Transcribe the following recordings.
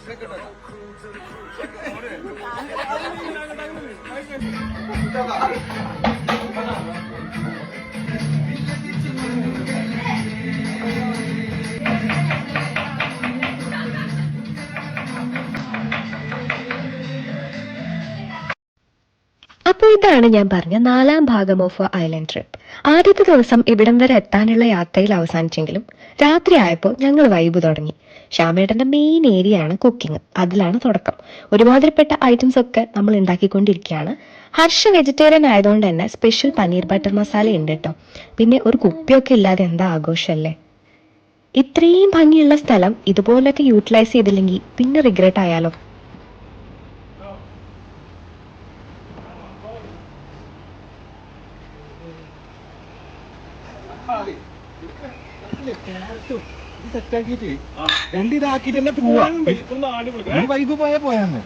അപ്പോൾ ഇതാണ് ഞാൻ പറഞ്ഞ 4ാം ഭാഗം ഓഫ് ഐലൻഡ് ട്രിപ്പ്. ആദ്യത്തെ ദിവസം ഇവിടം വരെ എത്താനുള്ള യാത്രയിൽ അവസാനിച്ചെങ്കിലും രാത്രി ആയപ്പോൾ ഞങ്ങൾ വൈബ് തുടങ്ങി. ശ്യാമേട്ടന്റെ മെയിൻ ഏരിയ ആണ് കുക്കിംഗ്, അതിലാണ് തുടക്കം. ഒരുമാതിരിപ്പെട്ട ഐറ്റംസ് ഒക്കെ നമ്മൾ ഉണ്ടാക്കിക്കൊണ്ടിരിക്കുകയാണ്. ഹർഷ വെജിറ്റേറിയൻ ആയതുകൊണ്ട് തന്നെ സ്പെഷ്യൽ പനീർ ബട്ടർ മസാല ഉണ്ട് കേട്ടോ. പിന്നെ ഒരു കുപ്പിയൊക്കെ ഇല്ലാതെ എന്താ ആഘോഷമല്ലേ. ഇത്രയും ഭംഗിയുള്ള സ്ഥലം ഇതുപോലൊക്കെ യൂട്ടിലൈസ് ചെയ്തില്ലെങ്കിൽ പിന്നെ റിഗ്രറ്റ് ആയാലോ. സെറ്റാക്കിട്ട് രണ്ടിതാക്കിട്ട് തന്നെ പോവാ. വൈബ് പോയാന്ന്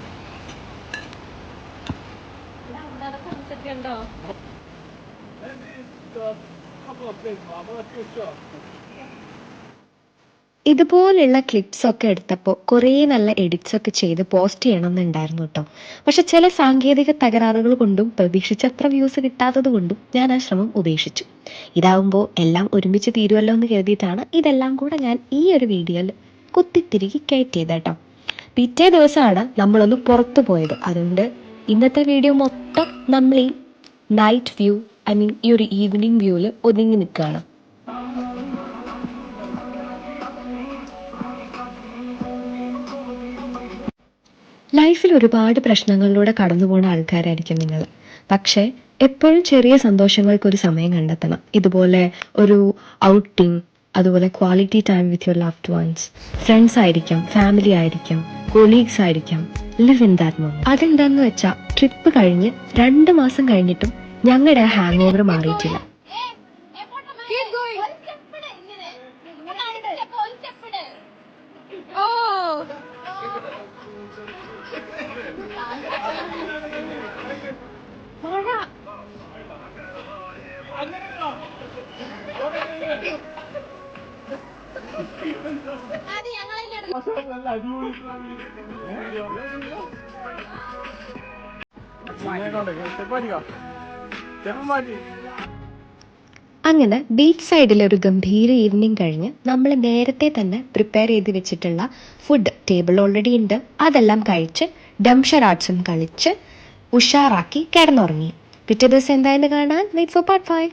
ഇതുപോലുള്ള ക്ലിപ്സ് ഒക്കെ എടുത്തപ്പോൾ കുറേ നല്ല എഡിറ്റ്സ് ഒക്കെ ചെയ്ത് പോസ്റ്റ് ചെയ്യണമെന്നുണ്ടായിരുന്നു കേട്ടോ. പക്ഷെ ചില സാങ്കേതിക തകരാറുകൾ കൊണ്ടും പ്രതീക്ഷിച്ചത്ര വ്യൂസ് കിട്ടാത്തത് കൊണ്ടും ഞാൻ ആ ശ്രമം ഉപേക്ഷിച്ചു. ഇതാവുമ്പോൾ എല്ലാം ഒരുമിച്ച് തീരുമല്ലോ എന്ന് കരുതിയിട്ടാണ് ഇതെല്ലാം കൂടെ ഞാൻ ഈ ഒരു വീഡിയോയിൽ കുത്തിത്തിരികി കയറ്റിയത് കേട്ടോ. പിറ്റേ ദിവസമാണ് നമ്മളൊന്ന് പുറത്തു പോയത്. അതുകൊണ്ട് ഇന്നത്തെ വീഡിയോ മൊത്തം നമ്മൾ ഈ നൈറ്റ് വ്യൂ, ഈ ഒരു ഈവനിങ് വ്യൂവിൽ ഒതുങ്ങി നിൽക്കുകയാണ്. ലൈഫിൽ ഒരുപാട് പ്രശ്നങ്ങളിലൂടെ കടന്നു പോകുന്ന ആൾക്കാരായിരിക്കും നിങ്ങൾ. പക്ഷേ എപ്പോഴും ചെറിയ സന്തോഷങ്ങൾക്കൊരു സമയം കണ്ടെത്തണം. ഇതുപോലെ ഒരു ഔട്ടിങ്, അതുപോലെ quality time with your loved once, friends ആയിരിക്കാം, ഫാമിലി ആയിരിക്കാം, കൊളീഗ്സ് ആയിരിക്കാം. Live in that moment. അതെന്താന്ന് വെച്ചാൽ ട്രിപ്പ് കഴിഞ്ഞ് 2 മാസം കഴിഞ്ഞിട്ടും ഞങ്ങളുടെ ഹാങ് ഓവർ മാറിയിട്ടില്ല. അങ്ങനെ ബീച്ച് സൈഡിലെ ഒരു ഗംഭീര ഈവനിങ് കഴിഞ്ഞ് നമ്മൾ നേരത്തെ തന്നെ പ്രിപ്പയർ ചെയ്ത് വെച്ചിട്ടുള്ള ഫുഡ് ടേബിൾ ഓൾറെഡി ഉണ്ട്. അതെല്ലാം കഴിച്ച് ഡംഷറാട്സും കളിച്ച് ഉഷാറാക്കി കിടന്നുറങ്ങി. പിറ്റേ ദിവസം എന്തായെന്ന് കാണാൻ വെയിറ്റ് ഫോർ പാർട്ട് 5.